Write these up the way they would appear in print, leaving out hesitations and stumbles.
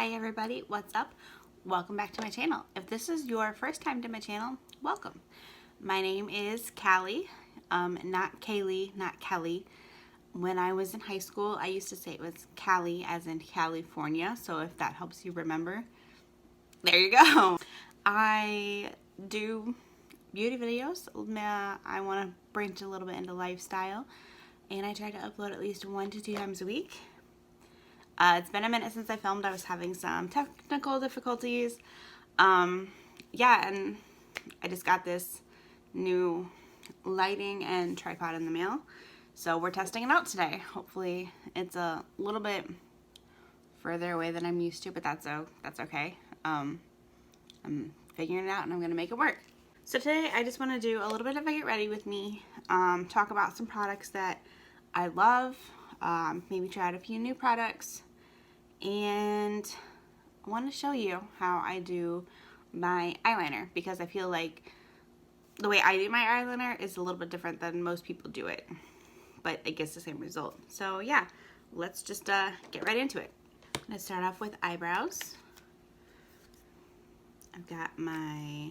Hi everybody, what's up? Welcome back to my channel. If this is your first time to my channel, welcome. My name is Callie, not Kaylee, not Kelly. When I was in high school, I used to say it was Cali as in California, so if that helps you remember, there you go. I do beauty videos. I want to branch a little bit into lifestyle, and I try to upload at least 1 to 2 times a week. It's been a minute since I filmed. I was having some technical difficulties. Yeah, and I just got this new lighting and tripod in the mail. So we're testing it out today. Hopefully it's a little bit further away than I'm used to, but that's okay. I'm figuring it out and I'm gonna make it work. So today I just want to do a little bit of a get ready with me, talk about some products that I love, maybe try out a few new products, and I want to show you how I do my eyeliner, because I feel like the way I do my eyeliner is a little bit different than most people do it, but it gets the same result. So yeah, let's just get right into it. I'm going to start off with eyebrows. I've got my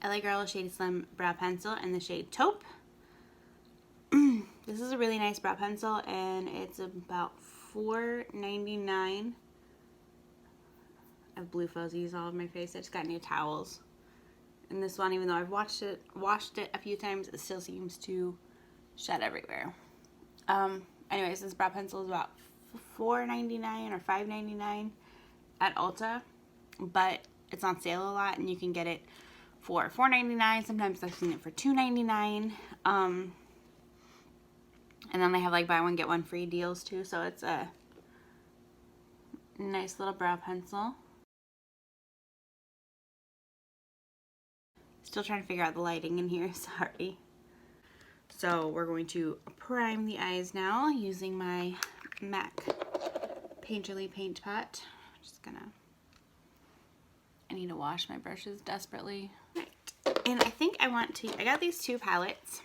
LA Girl Shady Slim Brow Pencil in the shade Taupe. This is a really nice brow pencil, and it's about $4.99. I have blue fuzzies all over my face. I just got new towels. And this one, even though I've washed it a few times, it still seems to shed everywhere. Anyways, this brow pencil is about $4.99 or $5.99 at Ulta, but it's on sale a lot, and you can get it for $4.99. Sometimes I've seen it for $2.99. And then they have like buy one get one free deals too, so it's a nice little brow pencil. Still trying to figure out the lighting in here, sorry. So we're going to prime the eyes now using my MAC Painterly Paint Pot. I need to wash my brushes desperately. Right. And I think I got these two palettes,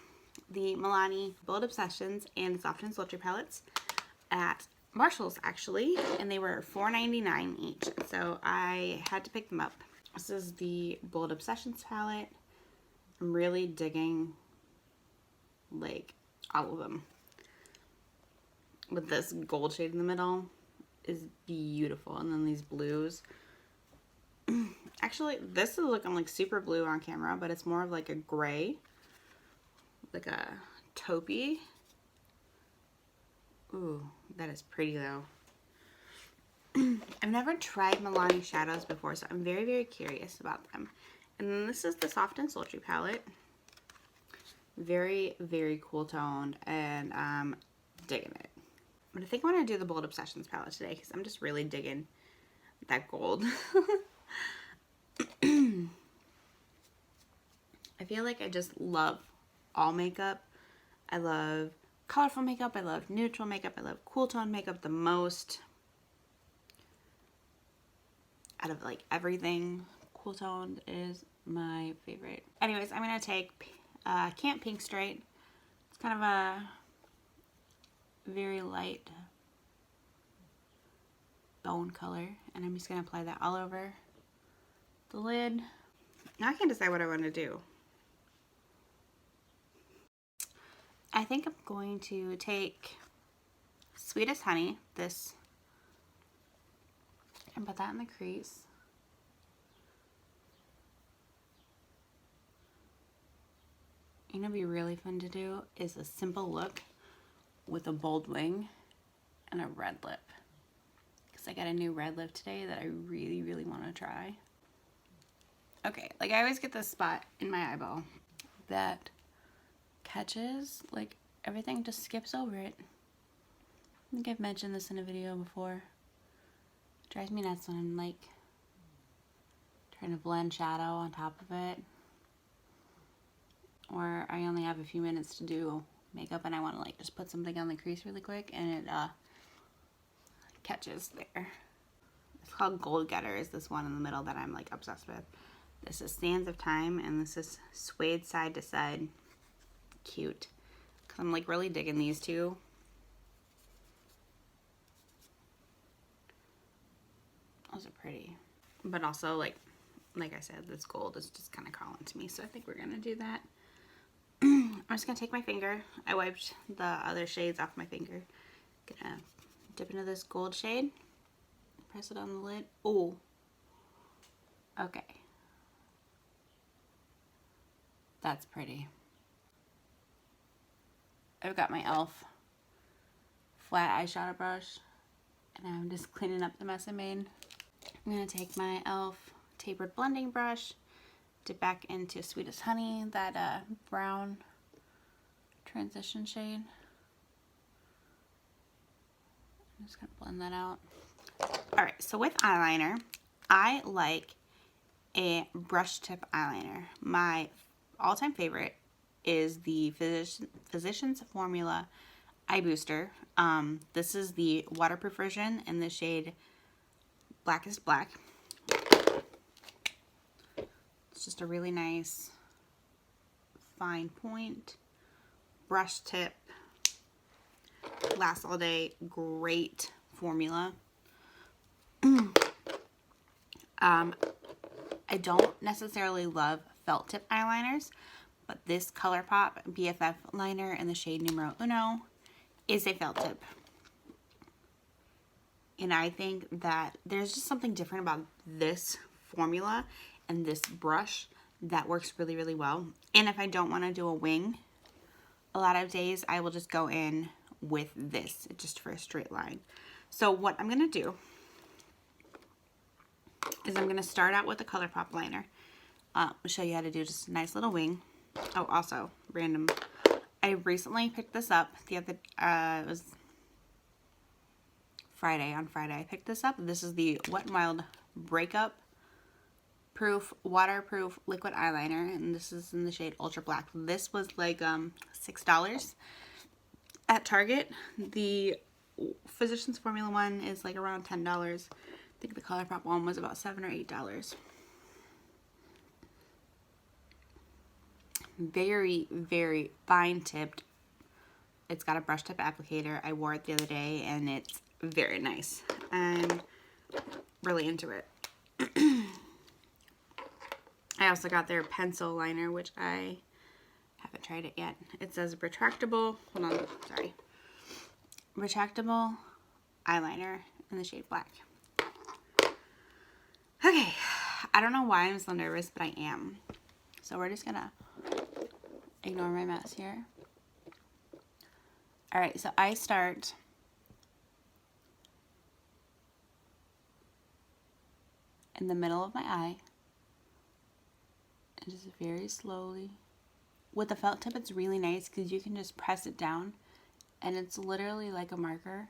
the Milani Bold Obsessions and the Soft and Sultry palettes at Marshall's actually, and they were $4.99 each, so I had to pick them up. This is the Bold Obsessions palette. I'm really digging like all of them. With this gold shade in the middle is beautiful, and then these blues. Actually, this is looking like super blue on camera, but it's more of like a gray, like a taupey. Ooh, that is pretty though. I've never tried Milani shadows before, so I'm very, very curious about them. And then this is the Soft and Sultry palette. Very, very cool toned, and I'm digging it. But I think I want to do the Bold Obsessions palette today, because I'm just really digging that gold. I feel like I just love all makeup. I love colorful makeup. I love neutral makeup. I love cool tone makeup the most. Out of like everything, cool toned is my favorite. Anyways, I'm going to take Camp Pink Straight. It's kind of a very light bone color, and I'm just going to apply that all over the lid. Now I can't decide what I want to do. I think I'm going to take Sweet as Honey, this, and put that in the crease. You know what'd be really fun to do is a simple look with a bold wing and a red lip. Because I got a new red lip today that I really, really want to try. Okay, like I always get this spot in my eyeball that catches, like everything just skips over it. I think I've mentioned this in a video before. It drives me nuts when I'm like trying to blend shadow on top of it, or I only have a few minutes to do makeup and I want to like just put something on the crease really quick, and it catches there. It's called Gold Getter, is this one in the middle that I'm like obsessed with. This is Sands of Time, and this is Suede Side to Side. Cute. Because I'm like really digging these two. Those are pretty. But also, like I said, this gold is just kind of calling to me. So I think we're going to do that. I'm just going to take my finger. I wiped the other shades off my finger. Gonna dip into this gold shade. Press it on the lid. Oh. Okay. That's pretty. I've got my e.l.f. flat eyeshadow brush. And I'm just cleaning up the mess I made. I'm going to take my e.l.f. tapered blending brush. Dip back into Sweet as Honey. That brown transition shade. I'm just going to blend that out. Alright, so with eyeliner, I like a brush tip eyeliner. My all-time favorite is the Physicians Formula Eye Booster. This is the waterproof version in the shade Blackest Black. It's just a really nice fine point brush tip. Lasts all day. Great formula. I don't necessarily love felt tip eyeliners, but this Colourpop BFF liner in the shade Numero Uno is a felt tip. And I think that there's just something different about this formula and this brush that works really, really well. And if I don't want to do a wing, a lot of days I will just go in with this just for a straight line. So what I'm going to do is I'm going to start out with the Colourpop liner. I'll show you how to do just a nice little wing. Oh, also, random. I recently picked this up the other, it was Friday. On Friday I picked this up. This is the Wet n Wild Breakup-proof, waterproof liquid eyeliner. And this is in the shade Ultra Black. This was like $6 at Target. The Physicians Formula one is like around $10. I think the Colourpop one was about $7 or $8. Very, very fine tipped. It's got a brush tip applicator. I wore it the other day and it's very nice. I'm really into it. I also got their pencil liner, which I haven't tried it yet. It says retractable, hold on, sorry. Retractable eyeliner in the shade Black. Okay, I don't know why I'm so nervous, but I am. So we're just gonna ignore my mess here. Alright, so I start in the middle of my eye and just very slowly. With the felt tip, it's really nice because you can just press it down and it's literally like a marker.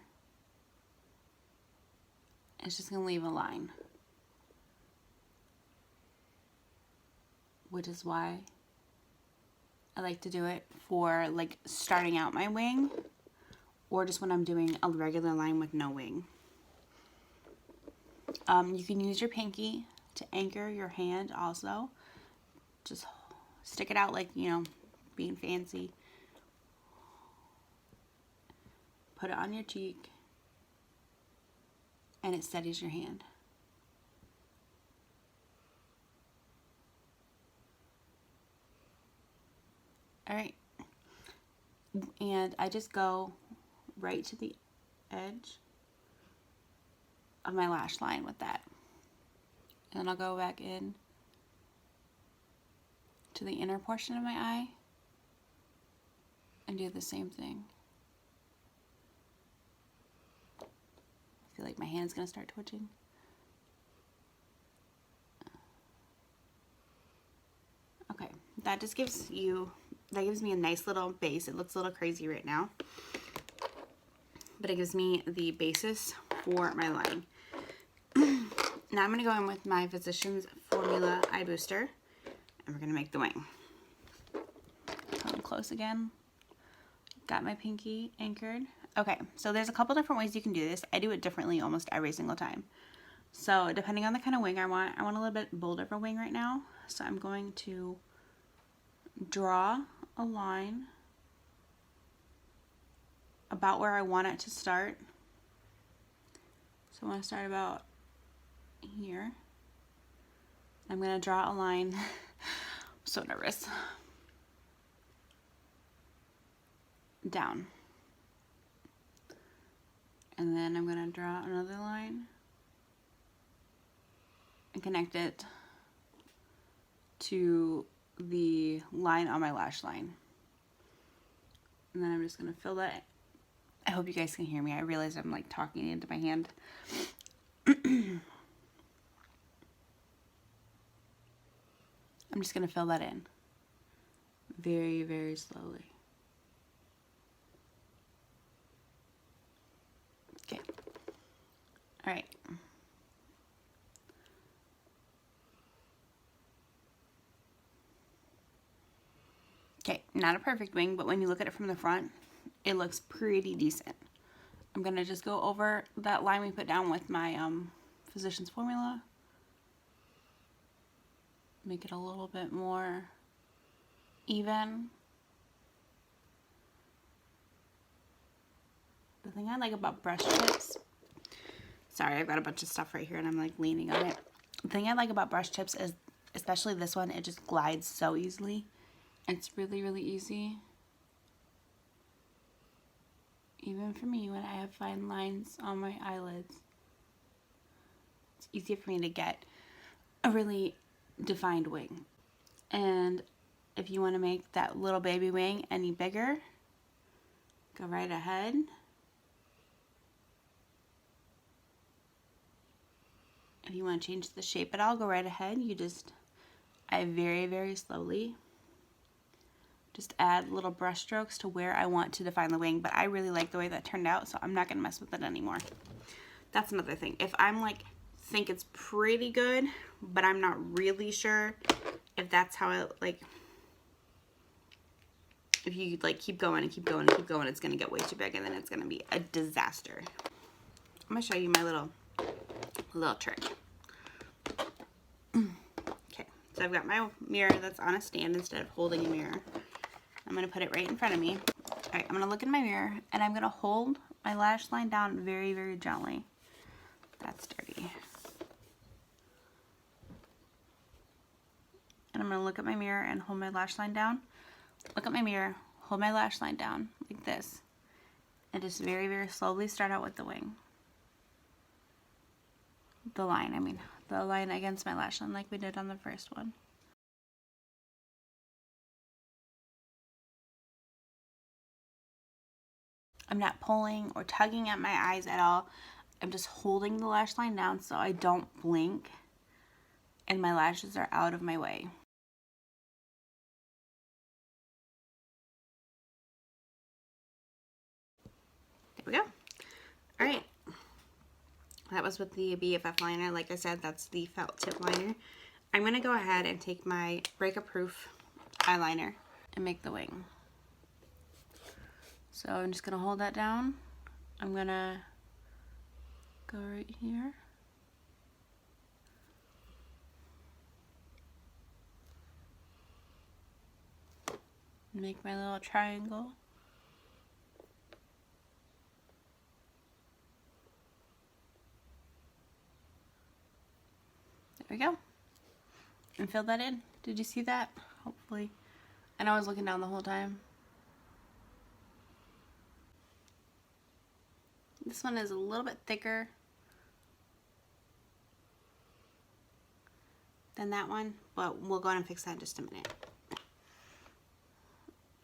It's just gonna leave a line, which is why I like to do it for like starting out my wing or just when I'm doing a regular line with no wing. You can use your pinky to anchor your hand also. Just stick it out like, you know, being fancy. Put it on your cheek and it steadies your hand. Alright, and I just go right to the edge of my lash line with that. And then I'll go back in to the inner portion of my eye and do the same thing. I feel like my hand's gonna start twitching. Okay, that just gives you, that gives me a nice little base. It looks a little crazy right now, but it gives me the basis for my line. Now I'm going to go in with my Physicians Formula Eye Booster, and we're going to make the wing. Come close again. Got my pinky anchored. Okay, so there's a couple different ways you can do this. I do it differently almost every single time. So depending on the kind of wing I want a little bit bolder of a wing right now. So I'm going to draw a line about where I want it to start. So I want to start about here. I'm going to draw a line. I'm so nervous. Down. And then I'm going to draw another line and connect it to the line on my lash line. And then I'm just going to fill that. I hope you guys can hear me. I realize I'm like talking into my hand. I'm just going to fill that in very, very slowly. Okay. All right. Okay, not a perfect wing, but when you look at it from the front, it looks pretty decent. I'm going to just go over that line we put down with my Physicians Formula. Make it a little bit more even. The thing I like about brush tips, sorry, I've got a bunch of stuff right here and I'm like leaning on it. The thing I like about brush tips is, especially this one, it just glides so easily. It's really, really easy. Even for me, when I have fine lines on my eyelids, it's easier for me to get a really defined wing. And if you want to make that little baby wing any bigger, go right ahead. If you want to change the shape at all, go right ahead. I very, very slowly just add little brush strokes to where I want to define the wing, but I really like the way that turned out, so I'm not going to mess with it anymore. That's another thing. If I'm like, think it's pretty good, but I'm not really sure if that's how it, like, if you like keep going and keep going and keep going, it's going to get way too big and then it's going to be a disaster. I'm going to show you my little trick. Okay, so I've got my mirror that's on a stand instead of holding a mirror. I'm going to put it right in front of me. All right, I'm going to look in my mirror and I'm going to hold my lash line down very, very gently. That's dirty. And I'm going to look at my mirror and hold my lash line down. Look at my mirror, hold my lash line down like this. And just very, very slowly start out with the wing. The line against my lash line like we did on the first one. I'm not pulling or tugging at my eyes at all. I'm just holding the lash line down so I don't blink and my lashes are out of my way. There we go. All right. That was with the BFF liner. Like I said, that's the felt tip liner. I'm going to go ahead and take my Breakup-proof eyeliner and make the wing. So I'm just going to hold that down. I'm going to go right here. Make my little triangle. There we go. And fill that in. Did you see that? Hopefully. I know I was looking down the whole time. This one is a little bit thicker than that one, but we'll go on and fix that in just a minute.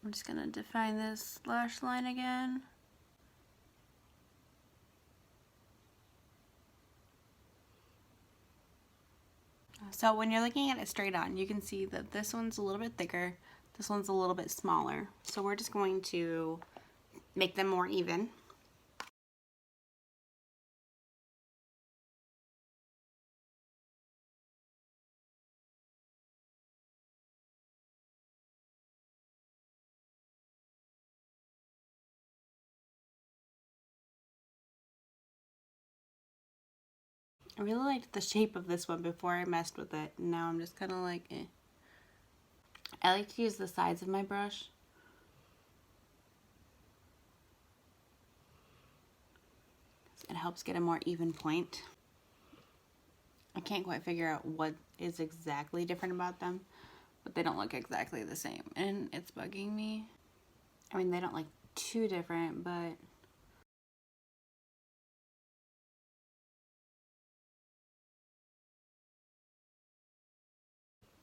I'm just going to define this lash line again. So when you're looking at it straight on, you can see that this one's a little bit thicker, this one's a little bit smaller. So we're just going to make them more even. I really liked the shape of this one before I messed with it. Now I'm just kind of like, eh. I like to use the sides of my brush. It helps get a more even point. I can't quite figure out what is exactly different about them, but they don't look exactly the same, and it's bugging me. I mean, they don't look too different, but I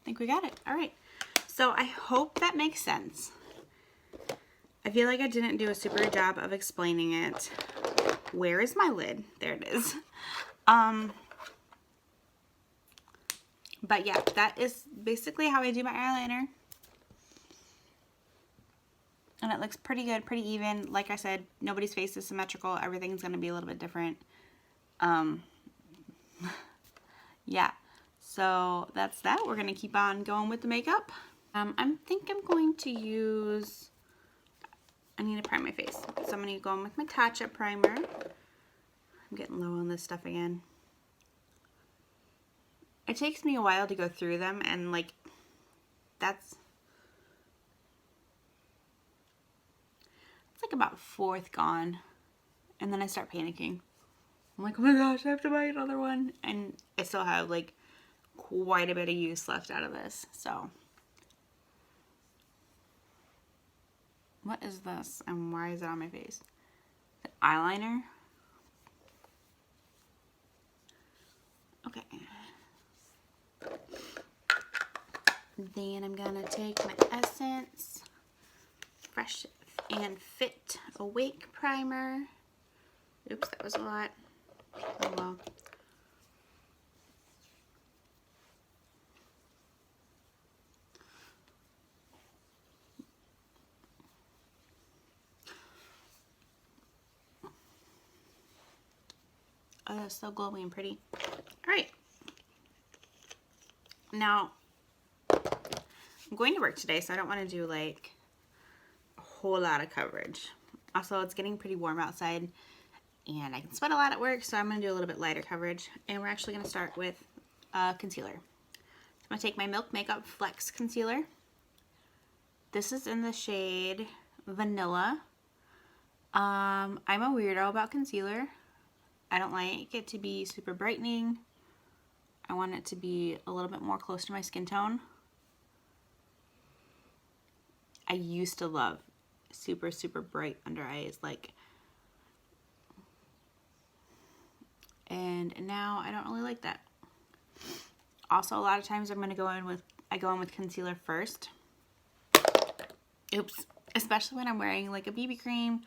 think we got it. All right, so I hope that makes sense. I feel like I didn't do a super good job of explaining it. Where is my lid? There it is. But yeah, that is basically how I do my eyeliner. And it looks pretty good, pretty even. Like I said, nobody's face is symmetrical. Everything's going to be a little bit different. Yeah, so that's that. We're going to keep on going with the makeup. I think I'm going to use, I need to prime my face. So I'm going to go in with my Tatcha primer. I'm getting low on this stuff again. It takes me a while to go through them, and like, it's like about fourth gone, and then I start panicking. I'm like, oh my gosh, I have to buy another one, and I still have like quite a bit of use left out of this. So what is this, and why is it on my face? The eyeliner. Okay. Then I'm gonna take my Essence Fresh and Fit Awake Primer. Oops, that was a lot. Oh well. Oh, that's so glowy and pretty. Alright. Now, I'm going to work today, so I don't want to do like a whole lot of coverage. Also, it's getting pretty warm outside, and I can sweat a lot at work, so I'm going to do a little bit lighter coverage. And we're actually going to start with concealer. So I'm going to take my Milk Makeup Flex Concealer. This is in the shade Vanilla. I'm a weirdo about concealer. I don't like it to be super brightening. I want it to be a little bit more close to my skin tone. I used to love super, super bright under eyes, like, and now I don't really like that. Also, a lot of times I go in with concealer first. Oops. Especially when I'm wearing like a BB cream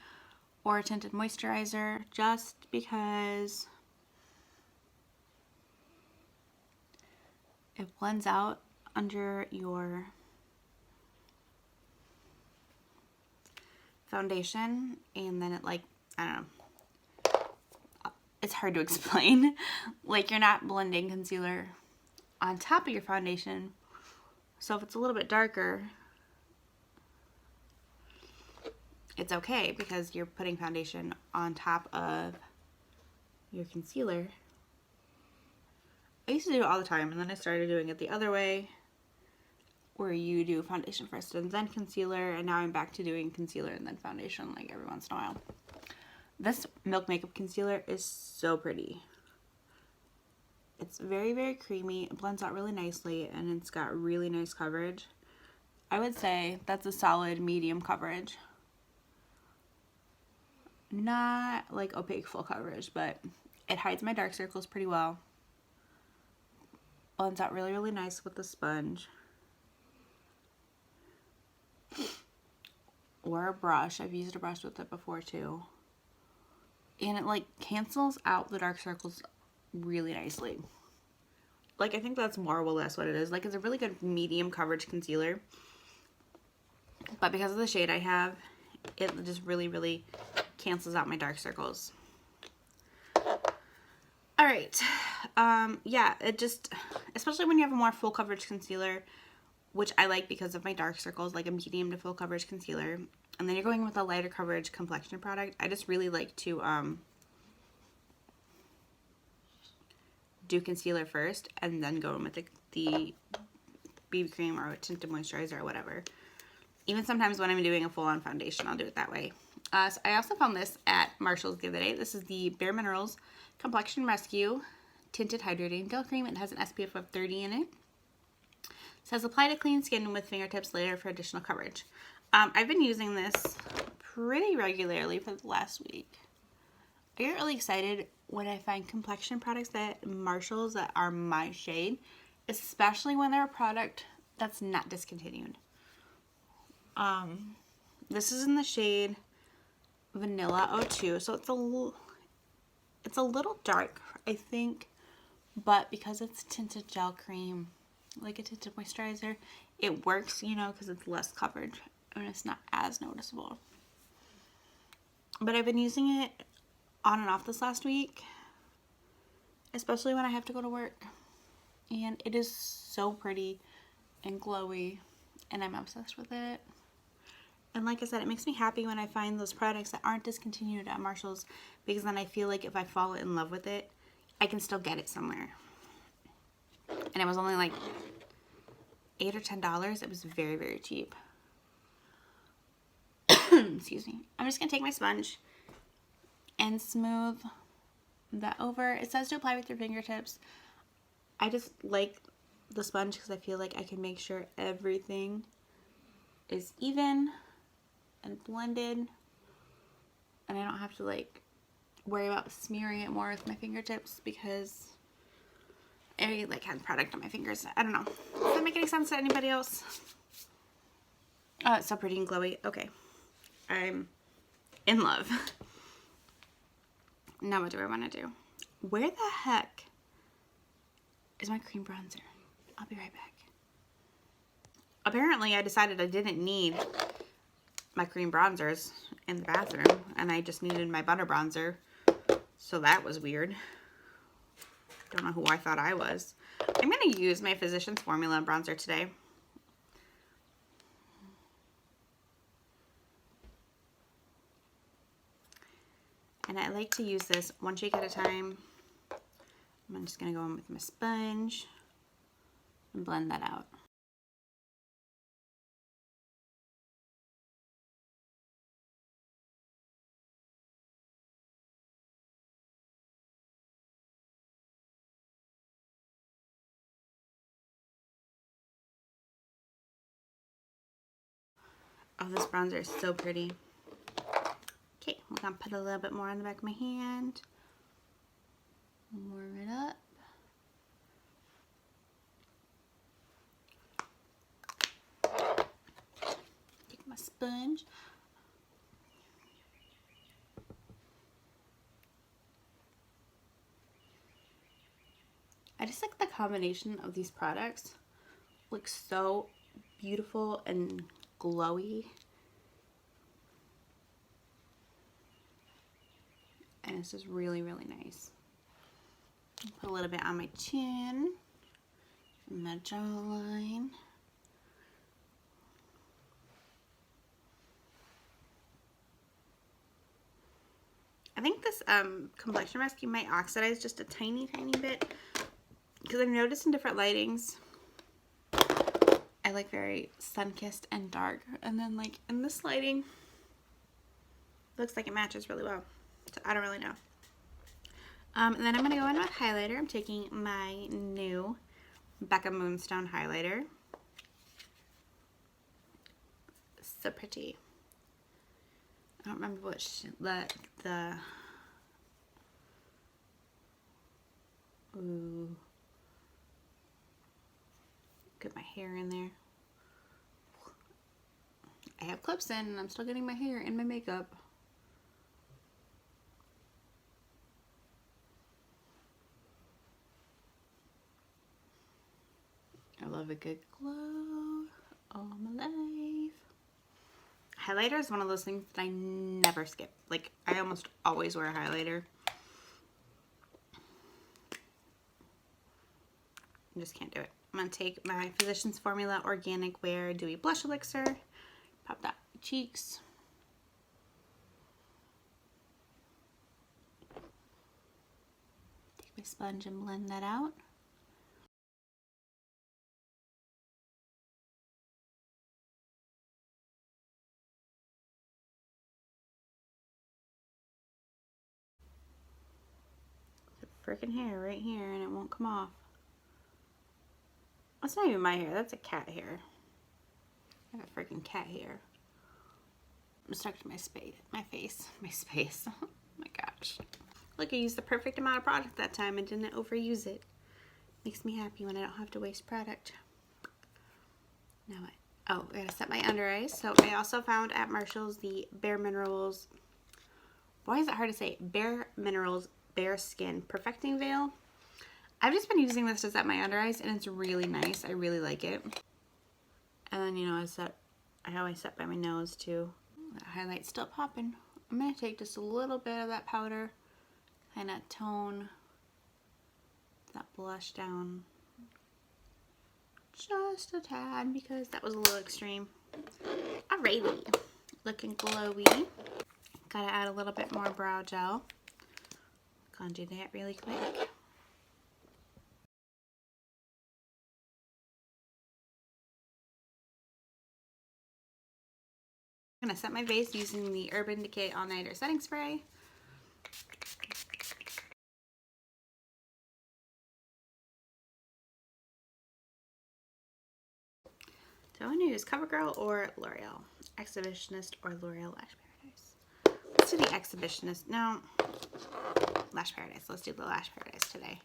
or a tinted moisturizer, just because it blends out under your foundation, and then it, like, I don't know, it's hard to explain. Like, you're not blending concealer on top of your foundation, so if it's a little bit darker, it's okay because you're putting foundation on top of your concealer. I used to do it all the time, and then I started doing it the other way, where you do foundation first and then concealer, and now I'm back to doing concealer and then foundation like every once in a while. This Milk Makeup Concealer is so pretty. It's very, very creamy. It blends out really nicely, and it's got really nice coverage. I would say that's a solid medium coverage. Not like opaque full coverage, but it hides my dark circles pretty well. Blends out really, really nice with the sponge. Or a brush. I've used a brush with it before too. And it like cancels out the dark circles really nicely. Like, I think that's more or less what it is. Like, it's a really good medium coverage concealer. But because of the shade I have, it just really, really cancels out my dark circles. Alright. Yeah, it just, especially when you have a more full coverage concealer, which I like because of my dark circles, like a medium to full coverage concealer, and then you're going with a lighter coverage complexion product, I just really like to do concealer first and then go in with the BB cream or tinted moisturizer or whatever. Even sometimes when I'm doing a full-on foundation, I'll do it that way. So I also found this at Marshall's the other day. This is the Bareminerals Complexion Rescue Tinted Hydrating Gel Cream. It has an SPF of 30 in it. It says apply to clean skin with fingertips later for additional coverage. I've been using this pretty regularly for the last week. I get really excited when I find complexion products at Marshalls that are my shade, especially when they're a product that's not discontinued. This is in the shade Vanilla 02, so it's a little dark, I think, but because it's tinted gel cream, like a tinted moisturizer, it works, you know, because it's less coverage and it's not as noticeable. But I've been using it on and off this last week, especially when I have to go to work, and it is so pretty and glowy, and I'm obsessed with it. And like I said, it makes me happy when I find those products that aren't discontinued at Marshalls, because then I feel like if I fall in love with it, I can still get it somewhere. And it was only like $8 or $10. It was very, very cheap. Excuse me. I'm just going to take my sponge and smooth that over. It says to apply with your fingertips. I just like the sponge because I feel like I can make sure everything is even and blended, and I don't have to like worry about smearing it more with my fingertips because I like had product on my fingers. I don't know. Does that make any sense to anybody else? Oh, it's so pretty and glowy. Okay. I'm in love. Now what do I want to do? Where the heck is my cream bronzer? I'll be right back. Apparently I decided I didn't need my cream bronzers in the bathroom, and I just needed my butter bronzer. So that was weird. Don't know who I thought I was. I'm going to use my Physicians Formula bronzer today. And I like to use this one shake at a time. I'm just going to go in with my sponge and blend that out. Oh, this bronzer is so pretty. Okay, I'm going to put a little bit more on the back of my hand. Warm it up. Take my sponge. I just like the combination of these products. Looks so beautiful and glowy. And this is really, really nice. Put a little bit on my chin, my jawline. I think this complexion mask, you might oxidize just a tiny, tiny bit, because I've noticed in different lightings, I like very sun-kissed and dark, and then like in this lighting, looks like it matches really well. So I don't really know. And then I'm going to go in with highlighter. I'm taking my new Becca Moonstone highlighter. So pretty. I don't remember what ooh. Get my hair in there. I have clips in and I'm still getting my hair and my makeup. I love a good glow all my life. Highlighter is one of those things that I never skip. Like, I almost always wear a highlighter. I just can't do it. I'm going to take my Physicians Formula Organic Wear Dewy Blush Elixir. Pop that on my cheeks. Take my sponge and blend that out. freaking hair right here and it won't come off. That's not even my hair. That's a cat hair. I have a freaking cat hair. I'm stuck to my face. Oh my gosh. Look, I used the perfect amount of product that time and didn't overuse it. Makes me happy when I don't have to waste product. Now I gotta set my under eyes. So I also found at Marshall's the Bareminerals. Why is it hard to say? Bareminerals Bareskin Perfecting Veil. I've just been using this to set my under eyes and it's really nice. I really like it. And then, you know, I always set by my nose too. That highlight's still popping. I'm gonna take just a little bit of that powder, kind of tone that blush down just a tad because that was a little extreme. Alrighty, looking glowy. Gotta add a little bit more brow gel. Gonna do that really quick. I'm gonna set my base using the Urban Decay All Nighter Setting Spray. So I'm gonna use CoverGirl or L'Oreal. Exhibitionist or L'Oreal Lash Paradise. Let's do the Exhibitionist. No, Lash Paradise. Let's do the Lash Paradise today.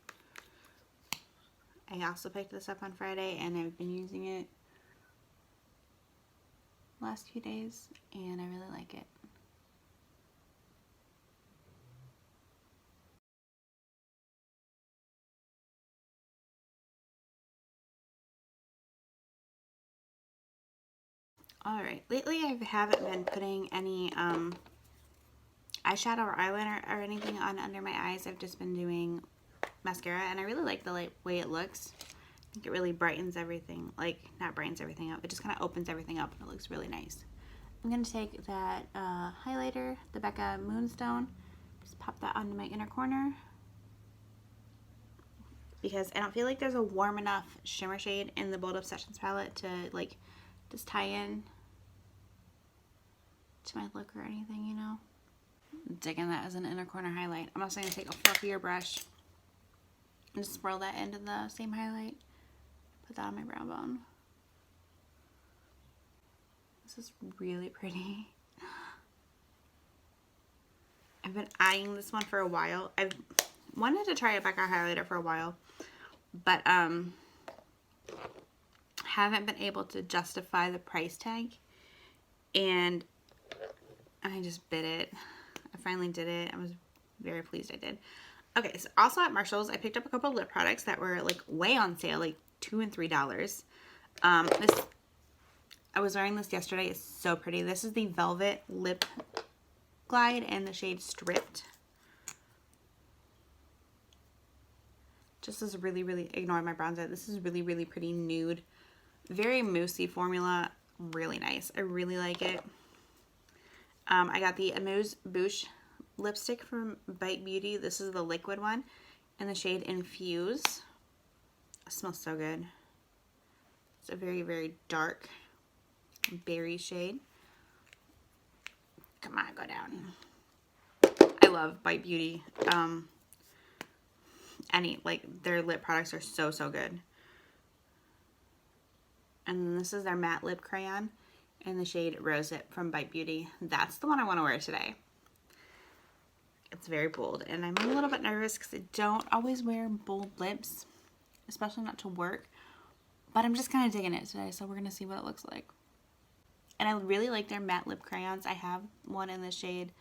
I also picked this up on Friday and I've been using it last few days and I really like it. Alright, lately I haven't been putting any eyeshadow or eyeliner or anything on under my eyes. I've just been doing mascara and I really like the way it looks. I think it really brightens everything, like not brightens everything up, it just kind of opens everything up and it looks really nice. I'm going to take that highlighter, the Becca Moonstone, just pop that onto my inner corner because I don't feel like there's a warm enough shimmer shade in the Bold Obsessions palette to like just tie in to my look or anything, you know. I'm digging that as an inner corner highlight. I'm also going to take a fluffier brush and just swirl that into the same highlight. Put that on my brow bone. This is really pretty. I've been eyeing this one for a while. I've wanted to try a Becca highlighter for a while, but haven't been able to justify the price tag, and I just bit it. I finally did it. I was very pleased I did. Okay, so also at Marshall's, I picked up a couple of lip products that were like way on sale, like $2 and $3. I was wearing this yesterday. It's so pretty. This is the Velvet Lip Glide in the shade Stripped. Just is really, really, ignore my bronzer. This is really, really pretty nude. Very moussey formula. Really nice. I really like it. I got the Amuse Bouche lipstick from Bite Beauty. This is the liquid one in the shade Infuse. It smells so good. It's a very, very dark berry shade. Come on, go down. I love Bite Beauty. Their lip products are so, so good. And this is their matte lip crayon in the shade Rosehip from Bite Beauty. That's the one I want to wear today. It's very bold, and I'm a little bit nervous because I don't always wear bold lips, especially not to work. But I'm just kind of digging it today, so we're going to see what it looks like. And I really like their matte lip crayons. I have one in the shade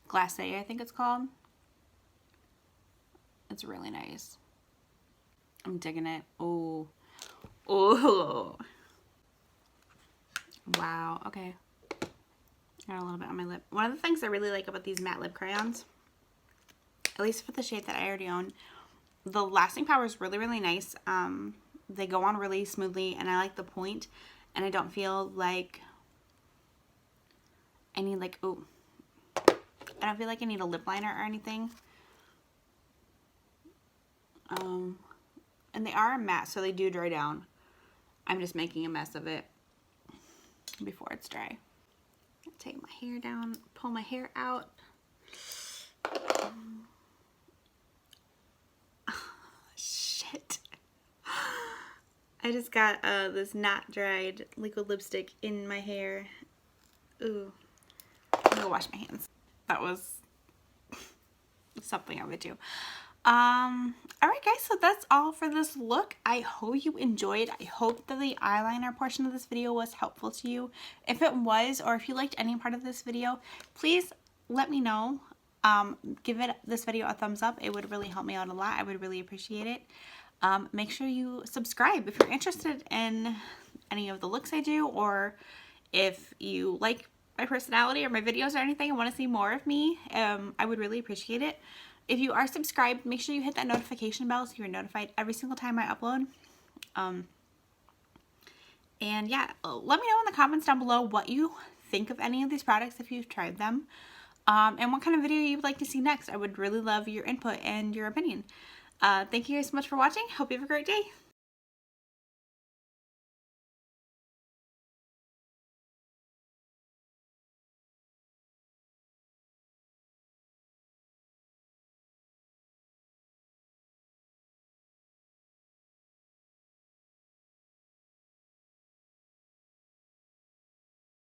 Glacé, I think it's called. It's really nice. I'm digging it. Oh. Oh. Wow. Okay. Got a little bit on my lip. One of the things I really like about these matte lip crayons, at least for the shade that I already own, the lasting power is really, really nice. They go on really smoothly, and I like the point, and I don't feel like I need I don't feel like I need a lip liner or anything. And they are matte, so they do dry down. I'm just making a mess of it before it's dry. Take my hair down, pull my hair out. I just got this not dried liquid lipstick in my hair. Ooh. I'm gonna wash my hands. That was something I would do. Alright guys, so that's all for this look. I hope you enjoyed. I hope that the eyeliner portion of this video was helpful to you. If it was, or if you liked any part of this video, please let me know. Give this video a thumbs up. It would really help me out a lot. I would really appreciate it. Make sure you subscribe if you're interested in any of the looks I do, or if you like my personality or my videos or anything and want to see more of me. I would really appreciate it. If you are subscribed, make sure you hit that notification bell so you're notified every single time I upload. And yeah, let me know in the comments down below what you think of any of these products if you've tried them. And what kind of video you would like to see next. I would really love your input and your opinion. Thank you guys so much for watching. Hope you have a great day.